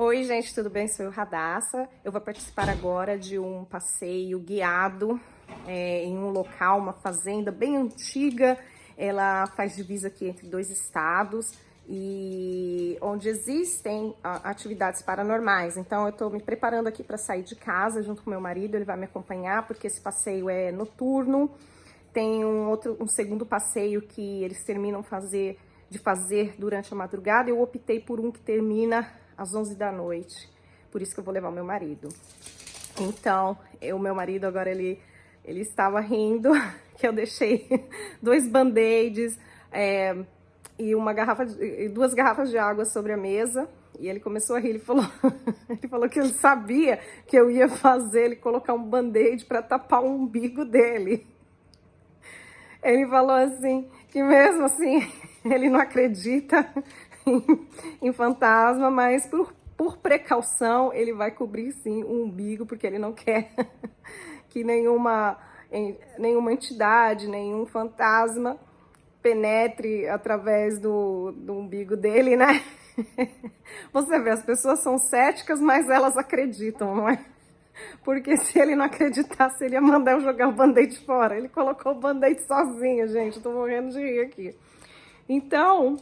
Oi, gente, tudo bem? Sou eu, Radassa. Eu vou participar agora de um passeio guiado em um local, uma fazenda bem antiga. Ela faz divisa aqui entre dois estados e onde existem atividades paranormais. Então, eu estou me preparando aqui para sair de casa junto com meu marido. Ele vai me acompanhar porque esse passeio é noturno. Tem um segundo passeio que eles terminam de fazer durante a madrugada. Eu optei por um que termina às 11 da noite. Por isso que eu vou levar o meu marido. Então, o meu marido agora, ele estava rindo que eu deixei 2 band-aids e duas garrafas de água sobre a mesa. E ele começou a rir, ele falou que ele sabia que eu ia fazer ele colocar um band-aid para tapar o umbigo dele. Ele falou assim, que mesmo assim, ele não acredita em fantasma, mas por precaução, ele vai cobrir sim o umbigo, porque ele não quer que nenhuma entidade, nenhum fantasma penetre através do umbigo dele, né? Você vê, as pessoas são céticas, mas elas acreditam, não é? Porque se ele não acreditasse, ele ia mandar eu jogar o band-aid fora. Ele colocou o band-aid sozinho, gente. Eu tô morrendo de rir aqui. Então,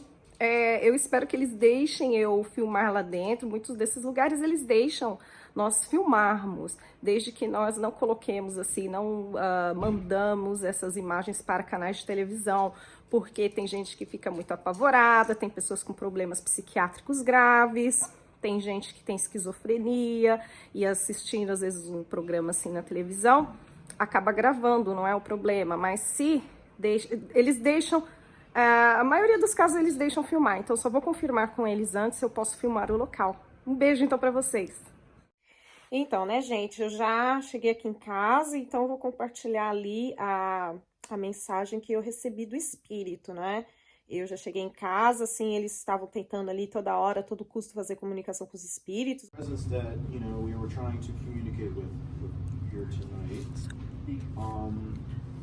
eu espero que eles deixem eu filmar lá dentro. Muitos desses lugares eles deixam nós filmarmos, desde que nós não coloquemos assim, não mandamos essas imagens para canais de televisão, porque tem gente que fica muito apavorada, tem pessoas com problemas psiquiátricos graves. Tem gente que tem esquizofrenia e assistindo, às vezes, um programa assim na televisão, acaba gravando, não é o problema. Mas se eles deixam, a maioria dos casos eles deixam filmar. Então, só vou confirmar com eles antes se eu posso filmar o local. Um beijo, então, para vocês. Então, né, gente, eu já cheguei aqui em casa, então eu vou compartilhar ali a mensagem que eu recebi do espírito, né? Eu já cheguei em casa, assim, eles estavam tentando ali toda hora, a todo custo, fazer comunicação com os espíritos. That, you know, we were trying to communicate with here tonight.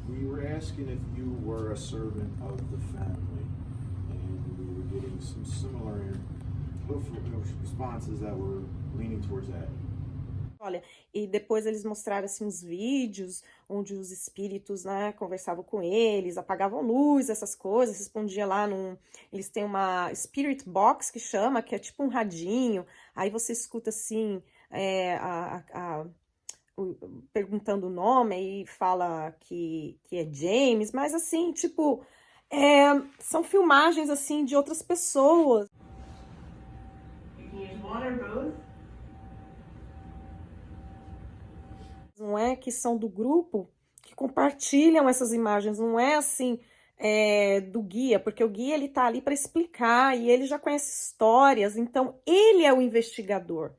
We were asking if you were a servant of the family, and we were getting some similar responses that were leaning towards that. Olha, e depois eles mostraram assim uns vídeos onde os espíritos, né, conversavam com eles, apagavam luz, essas coisas, respondia lá eles têm uma spirit box que chama, que é tipo um radinho, aí você escuta assim, perguntando o nome e fala que é James, mas assim, tipo, são filmagens assim de outras pessoas. Não é que são do grupo que compartilham essas imagens, não é assim do guia, porque o guia ele tá ali para explicar e ele já conhece histórias, então ele é o investigador.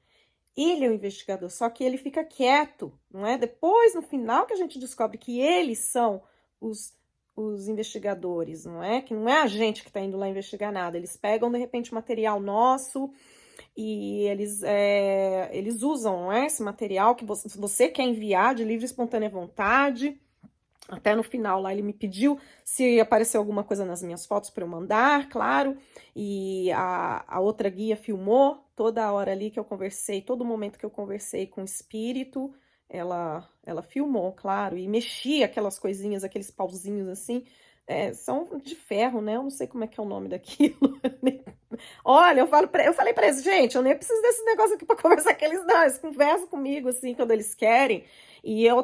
Ele é o investigador, só que ele fica quieto, não é? Depois, no final, que a gente descobre que eles são os investigadores, não é? Que não é a gente que está indo lá investigar nada. Eles pegam, de repente, material nosso e eles usam, não é? Esse material que você quer enviar de livre e espontânea vontade. Até no final lá ele me pediu se apareceu alguma coisa nas minhas fotos para eu mandar, claro. E a outra guia filmou toda a hora ali que eu conversei, todo momento que eu conversei com o espírito, ela filmou, claro, e mexia aquelas coisinhas, aqueles pauzinhos assim, são de ferro, né? Eu não sei como é que é o nome daquilo. Olha, eu falei pra eles, gente, eu nem preciso desse negócio aqui pra conversar com eles, não. Eles conversam comigo, assim, quando eles querem. E eu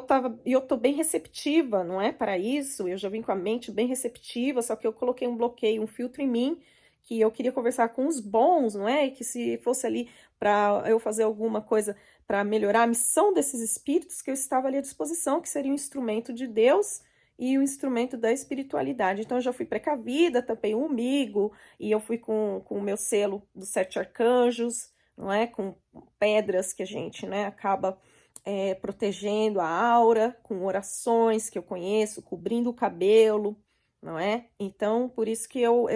tô bem receptiva, não é, para isso. Eu já vim com a mente bem receptiva, só que eu coloquei um bloqueio, um filtro em mim, que eu queria conversar com os bons, não é? E que se fosse ali para eu fazer alguma coisa para melhorar a missão desses espíritos, que eu estava ali à disposição, que seria um instrumento de Deus e o instrumento da espiritualidade. Então, eu já fui precavida, tampei o umbigo, e eu fui com o meu selo dos 7 arcanjos, não é? Com pedras que a gente, né, acaba protegendo a aura, com orações que eu conheço, cobrindo o cabelo, não é? Então, por isso que eu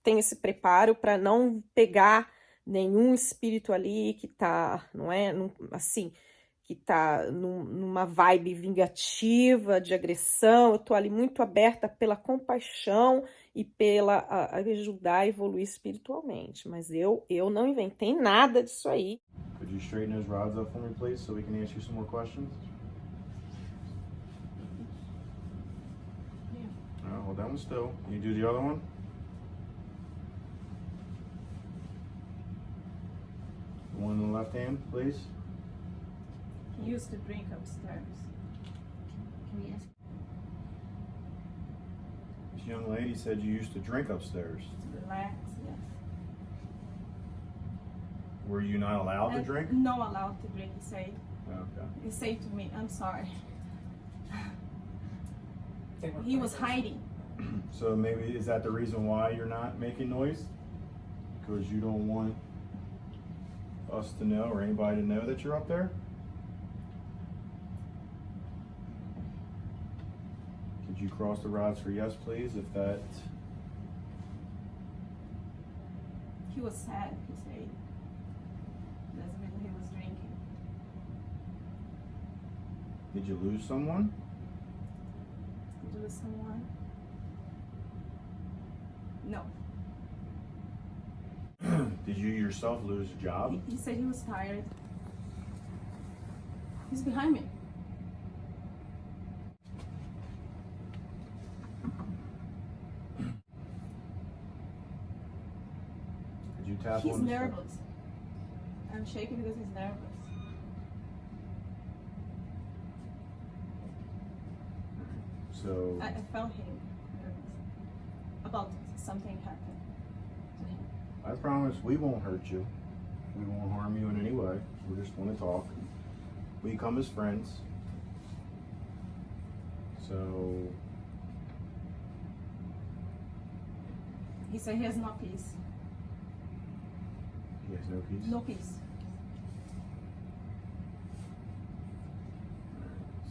tenho esse preparo para não pegar nenhum espírito ali que tá, não é? Assim, que tá numa vibe vingativa, de agressão. Eu tô ali muito aberta pela compaixão e pela ajudar a evoluir espiritualmente. Mas eu não inventei nada disso aí. Could you straighten those rods up for me, please, so we can ask you some more questions? All right, hold that one still. Can you do the other one? The one in the left hand, please. He used to drink upstairs. Can we ask? This young lady said you used to drink upstairs. To relax, yes. Were you not allowed to drink? No allowed to drink, Okay. he said to me, I'm sorry. He was hiding. So maybe, is that the reason why you're not making noise? Because you don't want us to know or anybody to know that you're up there? Could you cross the rods for yes, please, if that... He was sad, he said. That's when he was drinking. Did you lose someone? Did you lose someone? No. Did you yourself lose a job? He said he was tired. He's behind me. Could you tap He's on the nervous. I'm shaking because he's nervous. So, I felt him nervous about something happened to him. I promise we won't hurt you. We won't harm you in any way. We just want to talk. We come as friends. So, He said he has no peace. he has no peace? No peace.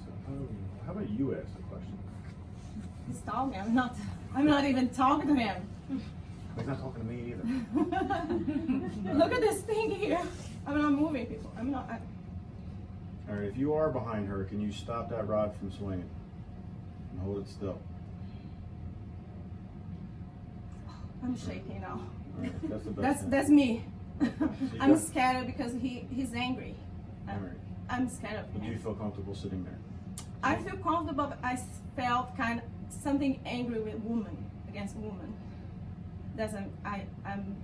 So, how about you ask the question? He's talking. I'm not even talking to him. He's not talking to me either. Look at this thing here. I'm not moving, people. I'm not. All right, if you are behind her, can you stop that rod from swinging? And hold it still. I'm shaking now. All right, that's the best. That's me. So you I'm got- scared because he's angry. All right. I'm scared of Do you him. feel comfortable sitting there? I feel comfortable, but I felt kind of something angry with woman against woman. I'm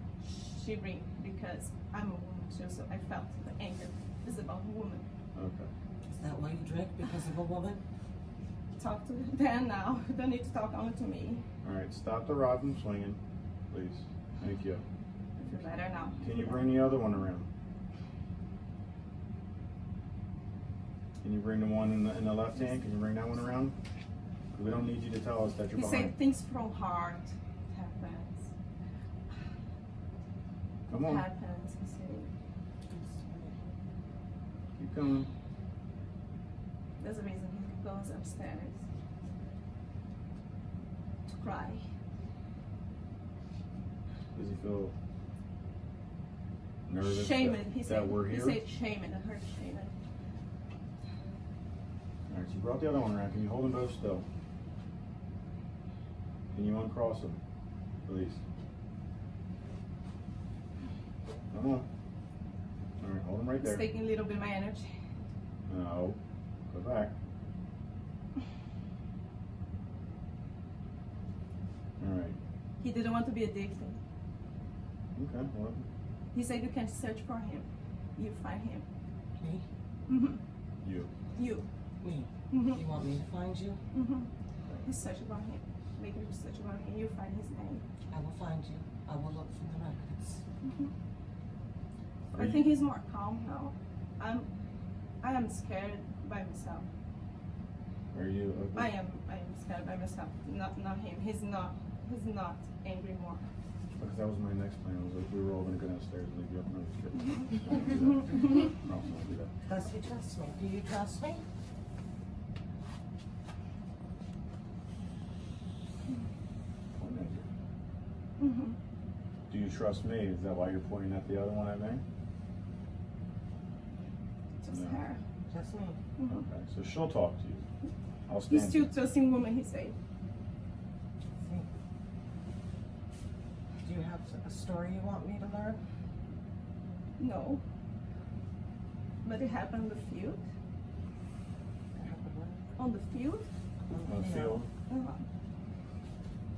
shivering because I'm a woman too, so I felt the anger. It's about woman. Okay. Is that why you drink? Because of a woman? Talk to Dan now. You don't need to talk only to me. All right, stop the rod from swinging, please. Thank you. I feel better now. Can you bring the other one around? Can you bring the one in the left hand? Can you bring that one around? We don't need you to tell us that you're He behind. said things from heart happens. Come on, Happens. He said. keep going. There's a reason he goes upstairs to cry. Does he feel nervous Shamed. that, He that said. we're He here? said shamed. I heard shamed. All right, so you brought the other one around. Can you hold them both still? Can you uncross them, please? Come on. All right, hold them right It's there. taking a little bit of my energy. No, go back. All right. He didn't want to be addicted. Okay. Well, He said you can search for him. You find him. Me? Mm-hmm. you. You. Me? Mm-hmm. You want me to find you? Mm-hmm. You search about him. Make you search about him. You find his name. I will find you. I will look from the records. Mm-hmm. Are I you- think he's more calm now. I am scared by myself. Are you? I am scared by myself. Not him. He's not angry more. Because that was my next plan. Was like we were all gonna go downstairs and leave you up. No, just kidding. Don't do that. Promise I won't do that. Does he trust me? Do you trust me? Point at you. Mm-hmm. Do you trust me? Is that why you're pointing at the other one at me? Just No. her. Just me. Mm-hmm. Okay, so she'll talk to you. I'll He's stand. still trusting woman. He said. See? Do you have a story you want me to learn? No. But it happened on the field. It happened when? On the field. On the field.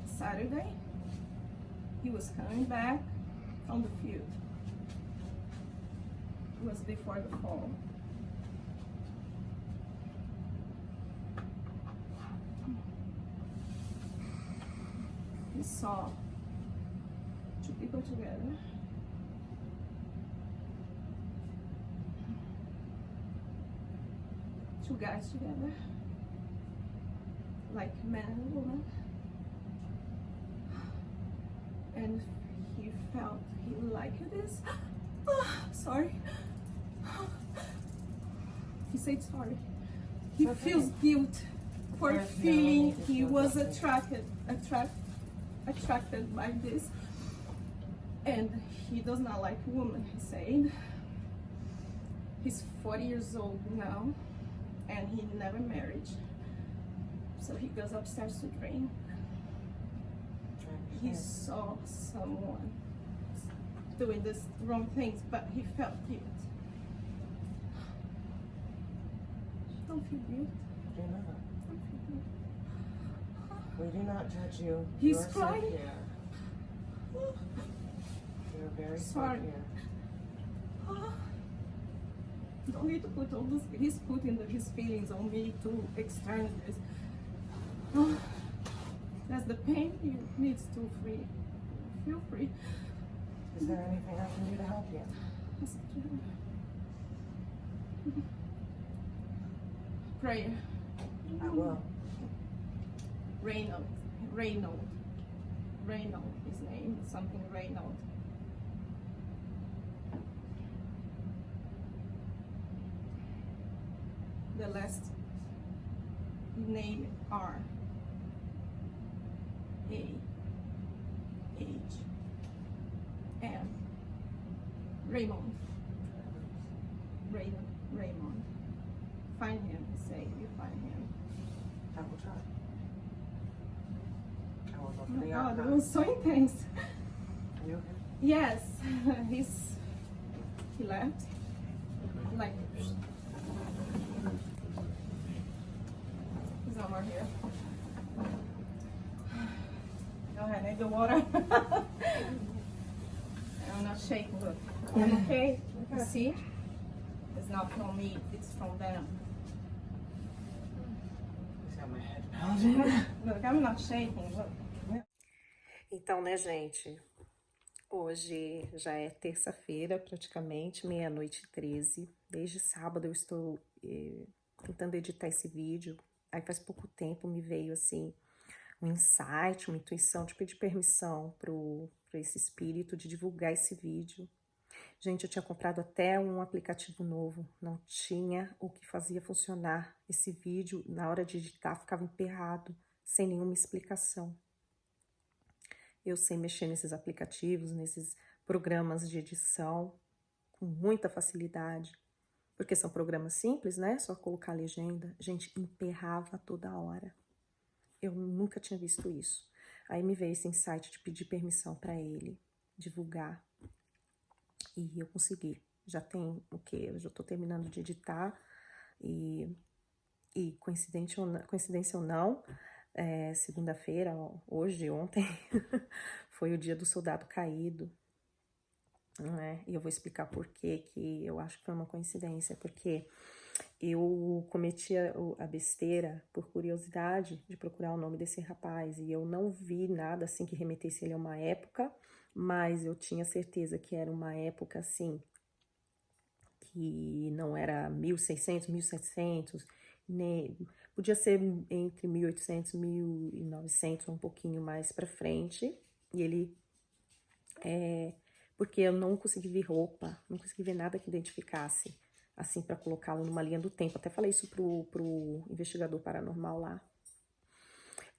Saturday. He was coming back from the field. It was before the fall. He saw two people together. Two guys together. Like man and woman. And he felt he liked this. Sorry. He said sorry. He Okay. feels guilt for There's no feeling need to he feel was guilty. attracted by this. And he does not like women, he said. He's 40 years old now, and he never married. So he goes upstairs to drink. He saw someone doing this wrong things, but he felt guilt. Don't feel guilt. Do not. Don't feel guilt. We do not judge you. He's You are safe crying. here. You're very Sorry. safe here. Don't need to put all this. He's putting his feelings on me to externalize this. That's the pain he needs to free. Feel free. Is there anything I can do to help you? Prayer. I will. Reynold, his name, something Reynold. The last name R. A. H. M. Raymond. Raymond. Find him, say you find him. I will try. I will look Oh for my the God, it archive. was so intense. Are you okay? Yes, he left. Like, he's no more here. Go ahead, need the water. I'm not shaking, look. I'm okay. You see? It's not from me, it's from them. He's got my head pounding. Look, I'm not shaking, look. Então, né, gente? Hoje já é terça-feira, praticamente, 00:13. Desde sábado eu estou tentando editar esse vídeo. Aí faz pouco tempo me veio, assim, um insight, uma intuição de pedir permissão para esse espírito de divulgar esse vídeo. Gente, eu tinha comprado até um aplicativo novo, não tinha o que fazia funcionar esse vídeo. Na hora de editar ficava emperrado, sem nenhuma explicação. Eu sei mexer nesses aplicativos, nesses programas de edição, com muita facilidade, porque são programas simples, né? Só colocar a legenda. Gente, emperrava toda hora. Eu nunca tinha visto isso. Aí me veio esse insight de pedir permissão para ele divulgar. E eu consegui. Já tem o quê? Eu já tô terminando de editar e coincidência ou não, segunda-feira, hoje, ontem, foi o dia do soldado caído, né? E eu vou explicar por que eu acho que foi uma coincidência, porque eu cometi a besteira, por curiosidade, de procurar o nome desse rapaz, e eu não vi nada assim que remetesse ele a uma época, mas eu tinha certeza que era uma época assim, que não era 1600, 1700, nem, podia ser entre 1800 e 1900, um pouquinho mais pra frente, e ele, porque eu não consegui ver roupa, não consegui ver nada que identificasse, assim, pra colocá-lo numa linha do tempo. Até falei isso pro investigador paranormal lá.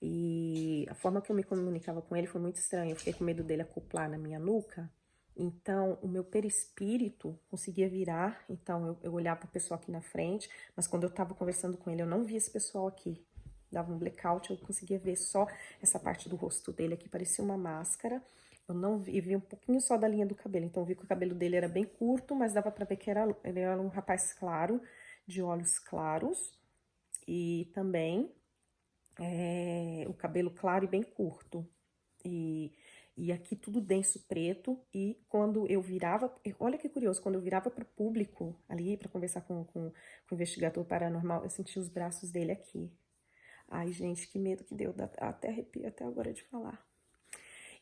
E a forma que eu me comunicava com ele foi muito estranha. Eu fiquei com medo dele acoplar na minha nuca. Então, o meu perispírito conseguia virar. Então, eu olhava para a pessoa aqui na frente, mas quando eu tava conversando com ele, eu não via esse pessoal aqui. Dava um blackout, eu conseguia ver só essa parte do rosto dele aqui, parecia uma máscara. Eu não vi, vi um pouquinho só da linha do cabelo. Então, eu vi que o cabelo dele era bem curto, mas dava pra ver que ele era um rapaz claro, de olhos claros. E também o cabelo claro e bem curto. E aqui tudo denso preto. E quando eu virava, olha que curioso, quando eu virava pro público ali, pra conversar com o investigador paranormal, eu sentia os braços dele aqui. Ai, gente, que medo que deu, dá até arrepio até agora de falar.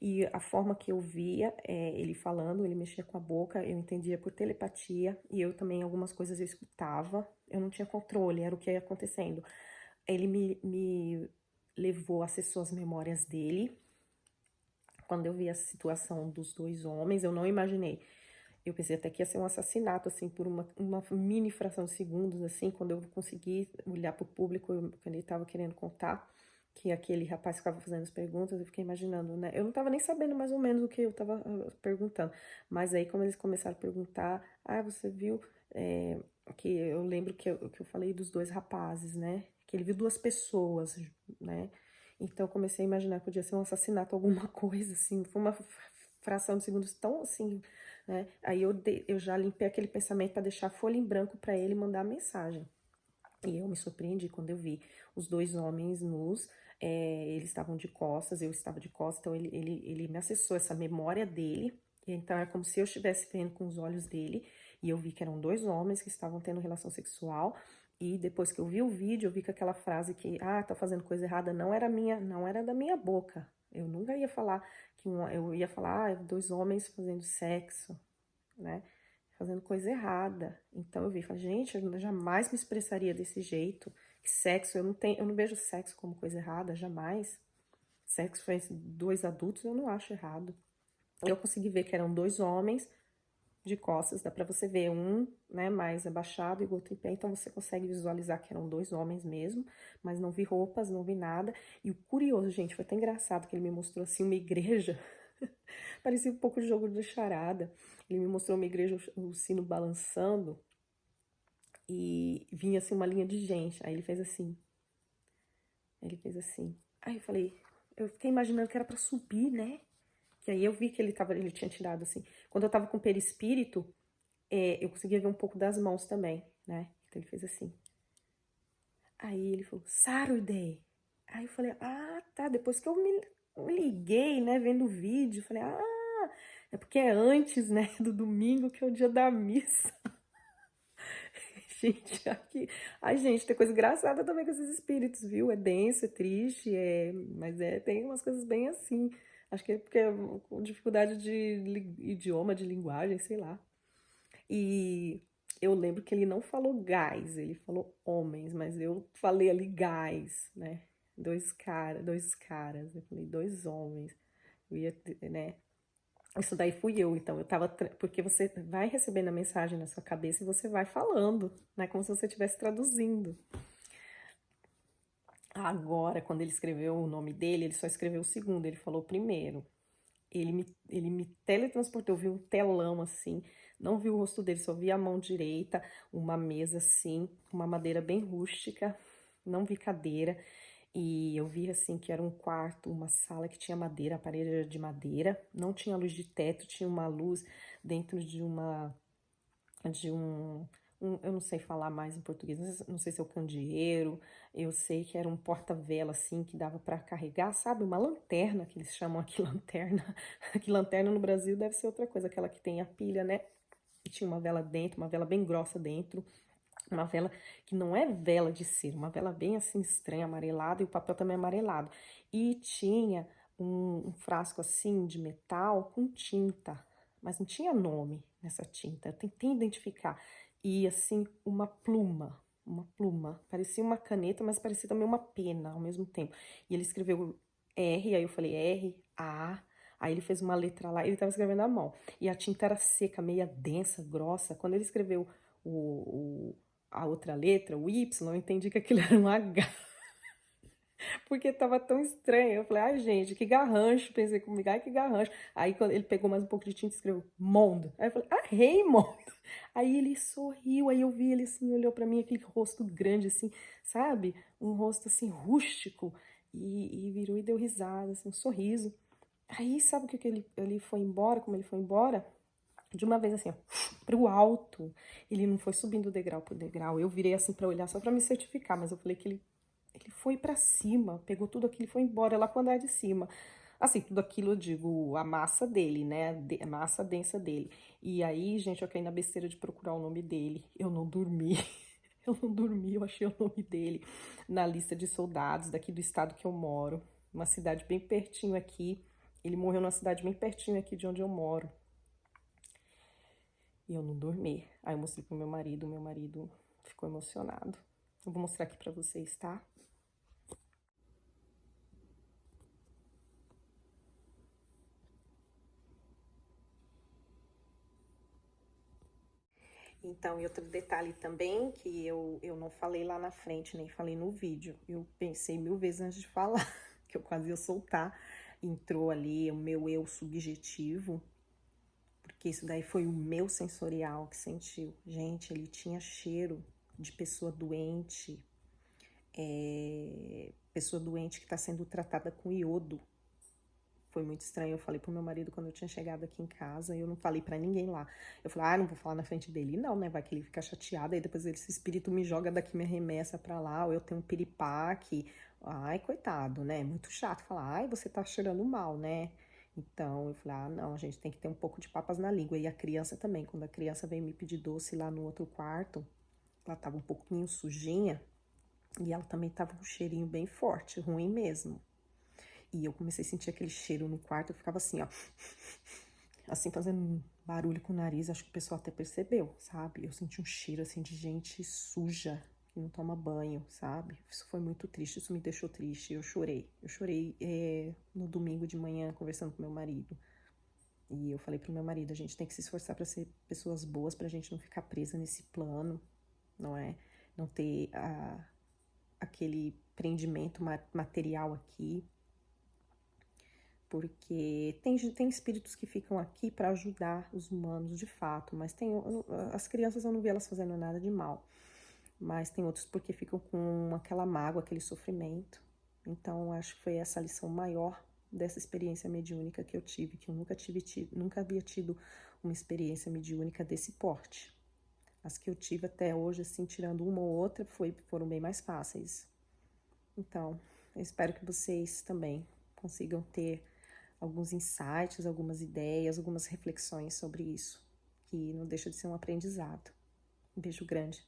E a forma que eu via ele falando, ele mexia com a boca, eu entendia por telepatia, e eu também, algumas coisas eu escutava, eu não tinha controle, era o que ia acontecendo. Ele me levou, acessou as memórias dele. Quando eu vi a situação dos dois homens, eu não imaginei. Eu pensei até que ia ser um assassinato, assim, por uma mini fração de segundos, assim, quando eu consegui olhar pro público, quando ele tava querendo contar, que aquele rapaz ficava fazendo as perguntas, eu fiquei imaginando, né? Eu não tava nem sabendo mais ou menos o que eu tava perguntando. Mas aí, como eles começaram a perguntar, você viu, que eu lembro que eu falei dos dois rapazes, né? Que ele viu duas pessoas, né? Então, eu comecei a imaginar que podia ser um assassinato, alguma coisa, assim. Foi uma fração de segundos tão, assim, né? Aí eu já limpei aquele pensamento para deixar a folha em branco para ele mandar a mensagem. E eu me surpreendi quando eu vi os dois homens nus, eles estavam de costas, eu estava de costas, então ele me acessou essa memória dele, então é como se eu estivesse vendo com os olhos dele, e eu vi que eram dois homens que estavam tendo relação sexual, e depois que eu vi o vídeo, eu vi que aquela frase que, tá fazendo coisa errada, não era minha, não era da minha boca. Eu nunca ia falar eu ia falar, dois homens fazendo sexo, né? Fazendo coisa errada. Então eu vi, falei, gente, eu jamais me expressaria desse jeito. Sexo, eu não vejo sexo como coisa errada, jamais. Sexo foi dois adultos, eu não acho errado. Eu consegui ver que eram dois homens de costas, dá pra você ver um, né, mais abaixado e o outro em pé, então você consegue visualizar que eram dois homens mesmo, mas não vi roupas, não vi nada. E o curioso, gente, foi até engraçado que ele me mostrou assim uma igreja, parecia um pouco de jogo de charada. Ele me mostrou uma igreja, o sino balançando, e vinha assim uma linha de gente. Aí ele fez assim. Aí eu falei, eu fiquei imaginando que era pra subir, né? Que aí eu vi que ele tinha tirado assim. Quando eu tava com o perispírito, eu conseguia ver um pouco das mãos também, né? Então ele fez assim. Aí ele falou, Saturday. Aí eu falei, tá. Depois que eu me liguei, né, vendo o vídeo, falei, é porque é antes, né, do domingo, que é o dia da missa. Gente, aqui. Ai, gente, tem coisa engraçada também com esses espíritos, viu? É denso, é triste, mas tem umas coisas bem assim. Acho que é porque é com dificuldade de idioma, de linguagem, sei lá. E eu lembro que ele não falou gás, ele falou homens, mas eu falei ali gás, né? Dois caras. Eu falei dois homens. Eu ia, né? Isso daí fui eu, então eu tava. Porque você vai recebendo a mensagem na sua cabeça e você vai falando, né? Como se você estivesse traduzindo. Agora, quando ele escreveu o nome dele, ele só escreveu o segundo, ele falou o primeiro. Ele me teletransportou, eu vi um telão assim, não vi o rosto dele, só vi a mão direita, uma mesa assim, uma madeira bem rústica, não vi cadeira. E eu vi assim que era um quarto, uma sala que tinha madeira, a parede era de madeira, não tinha luz de teto, tinha uma luz dentro de eu não sei falar mais em português, não sei se é o candeeiro, eu sei que era um porta-vela assim que dava para carregar, sabe? Uma lanterna, que eles chamam aqui lanterna. Que lanterna no Brasil deve ser outra coisa, aquela que tem a pilha, né? E tinha uma vela dentro, uma vela bem grossa dentro. Uma vela que não é vela de cera, uma vela bem assim estranha, amarelada, e o papel também amarelado. E tinha um frasco assim de metal com tinta, mas não tinha nome nessa tinta. Eu tentei identificar. E assim, uma pluma. Parecia uma caneta, mas parecia também uma pena ao mesmo tempo. E ele escreveu R, aí eu falei R, A. Aí ele fez uma letra lá, ele tava escrevendo à mão. E a tinta era seca, meia densa, grossa. Quando ele escreveu a outra letra, o Y, eu entendi que aquilo era um H. Porque tava tão estranho. Eu falei, ai, gente, que garrancho. Pensei comigo, ai, que garrancho. Aí quando ele pegou mais um pouco de tinta e escreveu Mond. Aí eu falei, Raymond. Aí ele sorriu, aí eu vi ele assim, olhou pra mim, aquele rosto grande, assim, sabe? Um rosto assim, rústico. E virou e deu risada, assim, um sorriso. Aí, sabe o que ele foi embora, como ele foi embora? De uma vez assim, ó, pro alto. Ele não foi subindo degrau por degrau. Eu virei assim pra olhar só pra me certificar, mas eu falei que ele foi pra cima, pegou tudo aquilo e foi embora lá pro andar de cima. Assim, tudo aquilo eu digo, a massa dele, né? A massa densa dele. E aí, gente, eu caí na besteira de procurar o nome dele. Eu não dormi. Eu não dormi, eu achei o nome dele na lista de soldados daqui do estado que eu moro. Uma cidade bem pertinho aqui. Ele morreu numa cidade bem pertinho aqui de onde eu moro. E eu não dormi. Aí eu mostrei pro meu marido ficou emocionado. Eu vou mostrar aqui pra vocês, tá? Então, e outro detalhe também, que eu não falei lá na frente, nem falei no vídeo. Eu pensei 1000 vezes antes de falar, que eu quase ia soltar. Entrou ali o meu eu subjetivo, porque isso daí foi o meu sensorial que sentiu. Gente, ele tinha cheiro de pessoa doente, pessoa doente que está sendo tratada com iodo. Foi muito estranho. Eu falei pro meu marido quando eu tinha chegado aqui em casa, e eu não falei pra ninguém lá. Eu falei, não vou falar na frente dele. Não, né? Vai que ele fica chateado, aí depois esse espírito me joga daqui, me arremessa pra lá, ou eu tenho um piripaque. Ai, coitado, né? Muito chato falar, ai, você tá cheirando mal, né? Então, eu falei, não, a gente tem que ter um pouco de papas na língua. E a criança também, quando a criança veio me pedir doce lá no outro quarto, ela tava um pouquinho sujinha, e ela também tava com um cheirinho bem forte, ruim mesmo. E eu comecei a sentir aquele cheiro no quarto, eu ficava assim, ó, assim, fazendo barulho com o nariz, acho que o pessoal até percebeu, sabe? Eu senti um cheiro, assim, de gente suja, que não toma banho, sabe? Isso foi muito triste, isso me deixou triste, eu chorei no domingo de manhã, conversando com meu marido. E eu falei pro meu marido, a gente tem que se esforçar pra ser pessoas boas, pra gente não ficar presa nesse plano, não é? Não ter aquele prendimento material aqui, porque tem espíritos que ficam aqui para ajudar os humanos de fato, mas as crianças eu não vi elas fazendo nada de mal, mas tem outros porque ficam com aquela mágoa, aquele sofrimento. Então acho que foi essa a lição maior dessa experiência mediúnica que eu tive, que eu nunca havia tido uma experiência mediúnica desse porte. As que eu tive até hoje, assim, tirando uma ou outra, foram bem mais fáceis. Então, eu espero que vocês também consigam ter alguns insights, algumas ideias, algumas reflexões sobre isso, que não deixa de ser um aprendizado. Um beijo grande.